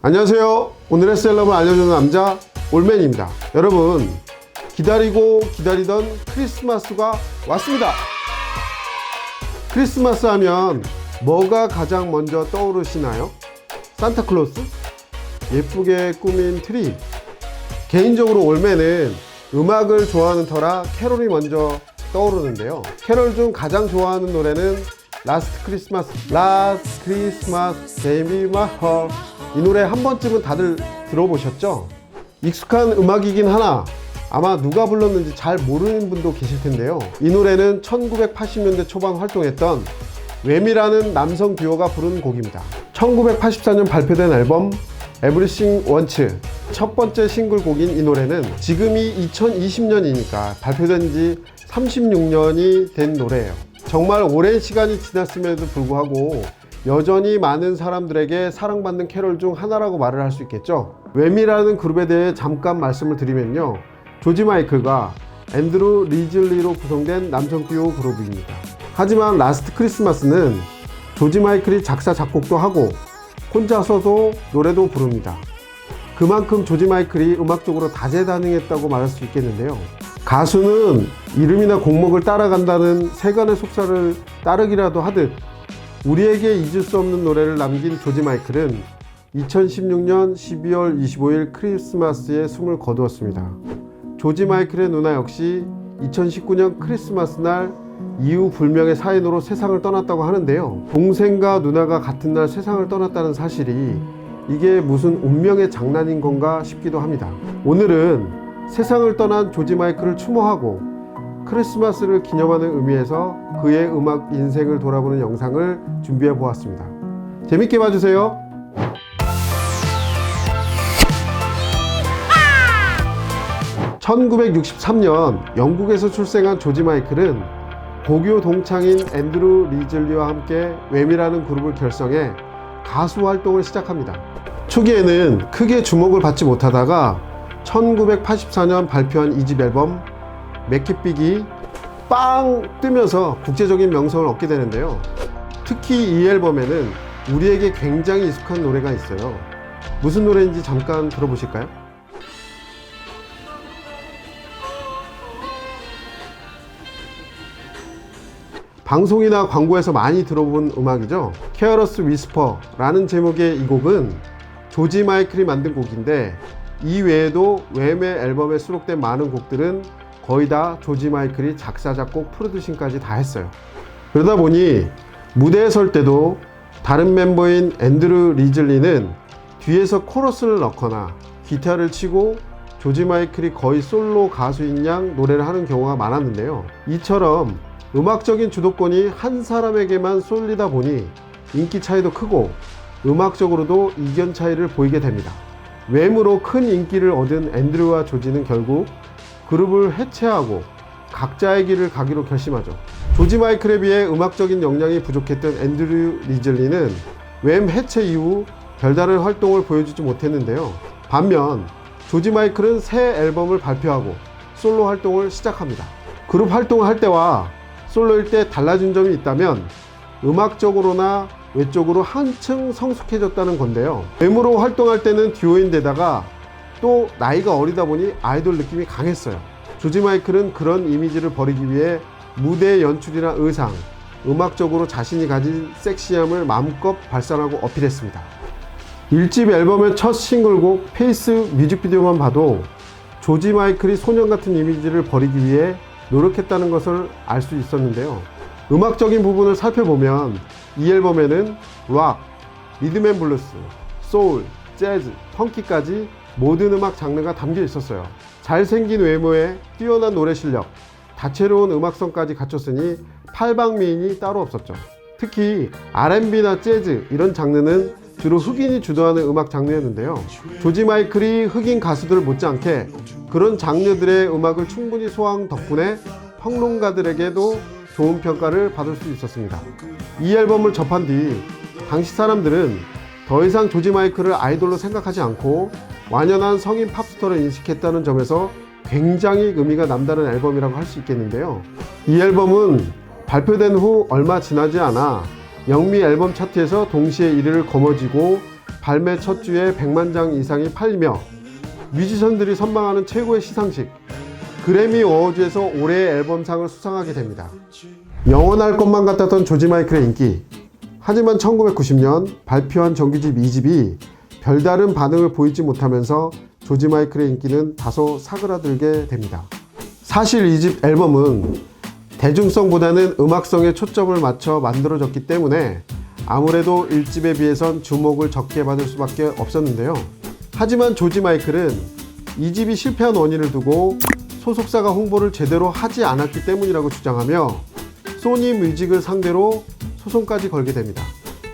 안녕하세요. 오늘의 셀럽을 알려주는 남자 올맨입니다. 여러분, 기다리고 기다리던 크리스마스가 왔습니다. 크리스마스 하면 뭐가 가장 먼저 떠오르시나요? 산타클로스? 예쁘게 꾸민 트리? 개인적으로 올맨은 음악을 좋아하는 터라 캐롤이 먼저 떠오르는데요. 캐롤 중 가장 좋아하는 노래는 라스트 크리스마스 Gave me my heart. 이 노래 한 번쯤은 다들 들어보셨죠? 익숙한 음악이긴 하나 아마 누가 불렀는지 잘 모르는 분도 계실 텐데요. 이 노래는 1980년대 초반 활동했던 웸이라는 남성 듀오가 부른 곡입니다. 1984년 발표된 앨범 Everything Wants 첫 번째 싱글곡인 이 노래는 지금이 2020년이니까 발표된 지 36년이 된 노래예요. 정말 오랜 시간이 지났음에도 불구하고 여전히 많은 사람들에게 사랑받는 캐롤 중 하나라고 말을 할 수 있겠죠. 웸이라는 그룹에 대해 잠깐 말씀을 드리면요, 조지 마이클과 앤드루 리즐리로 구성된 남성 듀오 그룹입니다. 하지만 라스트 크리스마스는 조지 마이클이 작사 작곡도 하고 혼자서도 노래도 부릅니다. 그만큼 조지 마이클이 음악적으로 다재다능했다고 말할 수 있겠는데요. 가수는 이름이나 곡목을 따라간다는 세간의 속사를 따르기라도 하듯 우리에게 잊을 수 없는 노래를 남긴 조지 마이클은 2016년 12월 25일 크리스마스에 숨을 거두었습니다. 조지 마이클의 누나 역시 2019년 크리스마스 날 이유 불명의 사인으로 세상을 떠났다고 하는데요. 동생과 누나가 같은 날 세상을 떠났다는 사실이 이게 무슨 운명의 장난인 건가 싶기도 합니다. 오늘은 세상을 떠난 조지 마이클을 추모하고 크리스마스를 기념하는 의미에서 그의 음악 인생을 돌아보는 영상을 준비해 보았습니다. 재밌게 봐주세요. (1963년) 영국에서 출생한 조지 마이클은 고교 동창인 앤드루 리즐리와 함께 웸이라는 그룹을 결성해 가수 활동을 시작합니다. 초기에는 크게 주목을 받지 못하다가 1984년 발표한 2집 앨범 맥킷빅이 빵 뜨면서 국제적인 명성을 얻게 되는데요. 특히 이 앨범에는 우리에게 굉장히 익숙한 노래가 있어요. 무슨 노래인지 잠깐 들어보실까요? 방송이나 광고에서 많이 들어본 음악이죠. Careless Whisper라는 제목의 이 곡은 조지 마이클이 만든 곡인데, 이 외에도 웸의 앨범에 수록된 많은 곡들은 거의 다 조지 마이클이 작사, 작곡, 프로듀싱까지 다 했어요. 그러다 보니 무대에 설 때도 다른 멤버인 앤드루 리즐리는 뒤에서 코러스를 넣거나 기타를 치고 조지 마이클이 거의 솔로 가수인 양 노래를 하는 경우가 많았는데요. 이처럼 음악적인 주도권이 한 사람에게만 쏠리다 보니 인기 차이도 크고 음악적으로도 이견 차이를 보이게 됩니다. 웸으로 큰 인기를 얻은 앤드루와 조지는 결국 그룹을 해체하고 각자의 길을 가기로 결심하죠. 조지 마이클에 비해 음악적인 역량이 부족했던 앤드루 리즐리는 웸 해체 이후 별다른 활동을 보여주지 못했는데요. 반면 조지 마이클은 새 앨범을 발표하고 솔로 활동을 시작합니다. 그룹 활동을 할 때와 솔로일 때 달라진 점이 있다면 음악적으로나 외적으로 한층 성숙해졌다는 건데요. 웸으로 활동할 때는 듀오인데다가 또 나이가 어리다 보니 아이돌 느낌이 강했어요. 조지 마이클은 그런 이미지를 버리기 위해 무대 연출이나 의상, 음악적으로 자신이 가진 섹시함을 마음껏 발산하고 어필했습니다. 1집 앨범의 첫 싱글곡 페이스 뮤직비디오만 봐도 조지 마이클이 소년 같은 이미지를 버리기 위해 노력했다는 것을 알 수 있었는데요. 음악적인 부분을 살펴보면 이 앨범에는 락, 리듬앤블루스, 소울, 재즈, 펑키까지 모든 음악 장르가 담겨 있었어요. 잘생긴 외모에 뛰어난 노래 실력, 다채로운 음악성까지 갖췄으니 팔방미인이 따로 없었죠. 특히 R&B나 재즈 이런 장르는 주로 흑인이 주도하는 음악 장르였는데요. 조지 마이클이 흑인 가수들 못지않게 그런 장르들의 음악을 충분히 소화한 덕분에 평론가들에게도 좋은 평가를 받을 수 있었습니다. 이 앨범을 접한 뒤 당시 사람들은 더 이상 조지 마이클을 아이돌로 생각하지 않고 완연한 성인 팝스타로 인식했다는 점에서 굉장히 의미가 남다른 앨범이라고 할 수 있겠는데요. 이 앨범은 발표된 후 얼마 지나지 않아 영미 앨범 차트에서 동시에 1위를 거머쥐고 발매 첫 주에 100만 장 이상이 팔리며 뮤지션들이 선망하는 최고의 시상식 그래미 어워즈에서 올해의 앨범상을 수상하게 됩니다. 영원할 것만 같았던 조지 마이클의 인기. 하지만 1990년 발표한 정규집 2집이 별다른 반응을 보이지 못하면서 조지 마이클의 인기는 다소 사그라들게 됩니다. 사실 2집 앨범은 대중성보다는 음악성에 초점을 맞춰 만들어졌기 때문에 아무래도 1집에 비해선 주목을 적게 받을 수밖에 없었는데요. 하지만 조지 마이클은 2집이 실패한 원인을 두고 소속사가 홍보를 제대로 하지 않았기 때문이라고 주장하며 소니 뮤직을 상대로 소송까지 걸게 됩니다.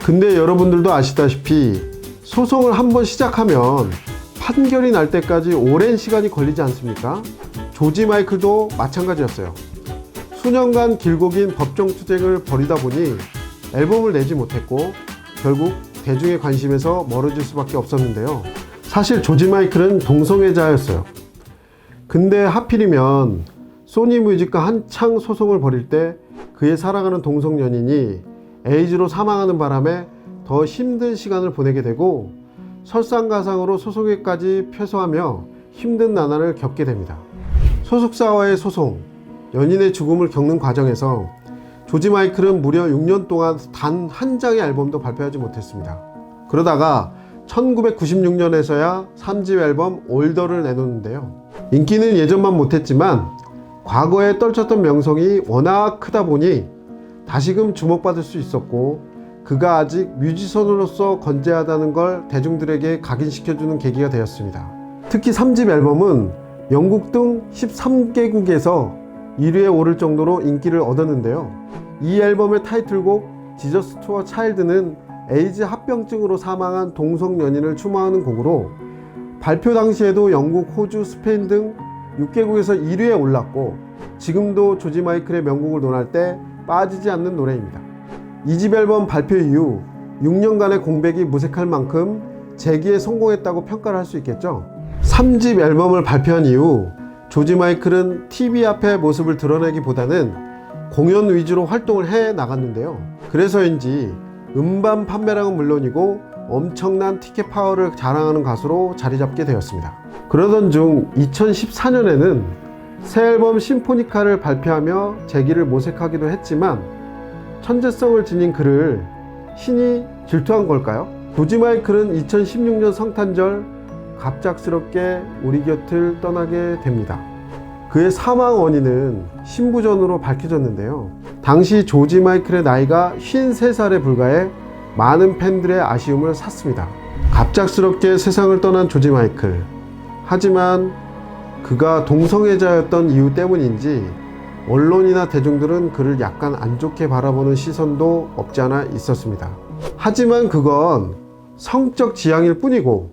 근데 여러분들도 아시다시피 소송을 한번 시작하면 판결이 날 때까지 오랜 시간이 걸리지 않습니까? 조지 마이클도 마찬가지였어요. 수년간 길고 긴 법정 투쟁을 벌이다 보니 앨범을 내지 못했고 결국 대중의 관심에서 멀어질 수밖에 없었는데요. 사실 조지 마이클은 동성애자였어요. 근데 하필이면 소니 뮤직과 한창 소송을 벌일 때 그의 사랑하는 동성연인이 에이즈로 사망하는 바람에 더 힘든 시간을 보내게 되고 설상가상으로 소송에까지 패소하며 힘든 나날을 겪게 됩니다. 소속사와의 소송, 연인의 죽음을 겪는 과정에서 조지 마이클은 무려 6년 동안 단 한 장의 앨범도 발표하지 못했습니다. 그러다가 1996년에서야 3집 앨범 올더를 내놓는데요. 인기는 예전만 못했지만 과거에 떨쳤던 명성이 워낙 크다 보니 다시금 주목받을 수 있었고 그가 아직 뮤지션으로서 건재하다는 걸 대중들에게 각인시켜주는 계기가 되었습니다. 특히 3집 앨범은 영국 등 13개국에서 1위에 오를 정도로 인기를 얻었는데요. 이 앨범의 타이틀곡 지저스 투어 차일드는 에이즈 합병증으로 사망한 동성 연인을 추모하는 곡으로 발표 당시에도 영국, 호주, 스페인 등 6개국에서 1위에 올랐고 지금도 조지 마이클의 명곡을 논할 때 빠지지 않는 노래입니다. 2집 앨범 발표 이후 6년간의 공백이 무색할 만큼 재기에 성공했다고 평가를 할 수 있겠죠. 3집 앨범을 발표한 이후 조지 마이클은 TV 앞에 모습을 드러내기보다는 공연 위주로 활동을 해 나갔는데요. 그래서인지 음반 판매량은 물론이고 엄청난 티켓 파워를 자랑하는 가수로 자리 잡게 되었습니다. 그러던 중 2014년에는 새 앨범 심포니카를 발표하며 재기를 모색하기도 했지만 천재성을 지닌 그를 신이 질투한 걸까요? 조지 마이클은 2016년 성탄절 갑작스럽게 우리 곁을 떠나게 됩니다. 그의 사망 원인은 신부전으로 밝혀졌는데요. 당시 조지 마이클의 나이가 53살에 불과해 많은 팬들의 아쉬움을 샀습니다. 갑작스럽게 세상을 떠난 조지 마이클. 하지만 그가 동성애자였던 이유 때문인지 언론이나 대중들은 그를 약간 안 좋게 바라보는 시선도 없지 않아 있었습니다. 하지만 그건 성적 지향일 뿐이고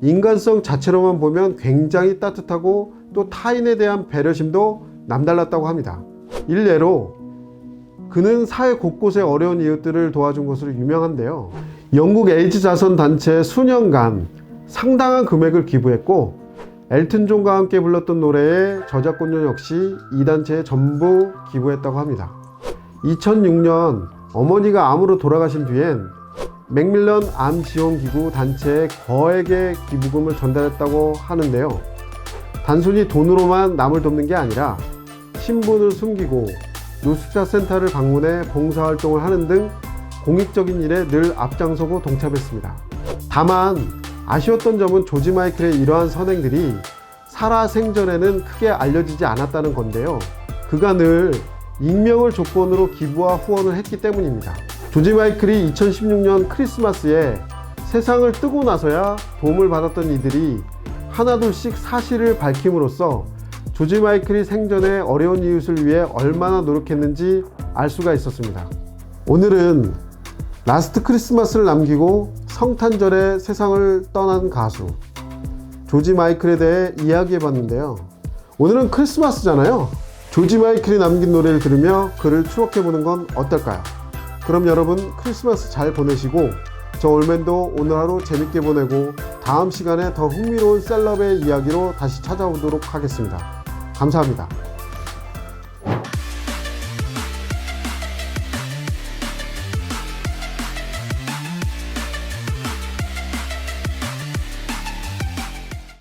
인간성 자체로만 보면 굉장히 따뜻하고 또 타인에 대한 배려심도 남달랐다고 합니다. 일례로 그는 사회 곳곳의 어려운 이웃들을 도와준 것으로 유명한데요. 영국 에이즈 자선 단체에 수년간 상당한 금액을 기부했고 엘튼 존과 함께 불렀던 노래의 저작권료 역시 이 단체에 전부 기부했다고 합니다. 2006년 어머니가 암으로 돌아가신 뒤엔 맥밀런 암지원기구 단체에 거액의 기부금을 전달했다고 하는데요. 단순히 돈으로만 남을 돕는 게 아니라 신분을 숨기고 노숙자 센터를 방문해 봉사활동을 하는 등 공익적인 일에 늘 앞장서고 동참했습니다. 다만 아쉬웠던 점은 조지 마이클의 이러한 선행들이 살아생전에는 크게 알려지지 않았다는 건데요. 그가 늘 익명을 조건으로 기부와 후원을 했기 때문입니다. 조지 마이클이 2016년 크리스마스에 세상을 뜨고 나서야 도움을 받았던 이들이 하나둘씩 사실을 밝힘으로써 조지 마이클이 생전에 어려운 이웃을 위해 얼마나 노력했는지 알 수가 있었습니다. 오늘은 라스트 크리스마스를 남기고 성탄절에 세상을 떠난 가수 조지 마이클에 대해 이야기해 봤는데요. 오늘은 크리스마스잖아요. 조지 마이클이 남긴 노래를 들으며 그를 추억해 보는 건 어떨까요? 그럼 여러분 크리스마스 잘 보내시고 저 올맨도 오늘 하루 재밌게 보내고 다음 시간에 더 흥미로운 셀럽의 이야기로 다시 찾아오도록 하겠습니다. 감사합니다.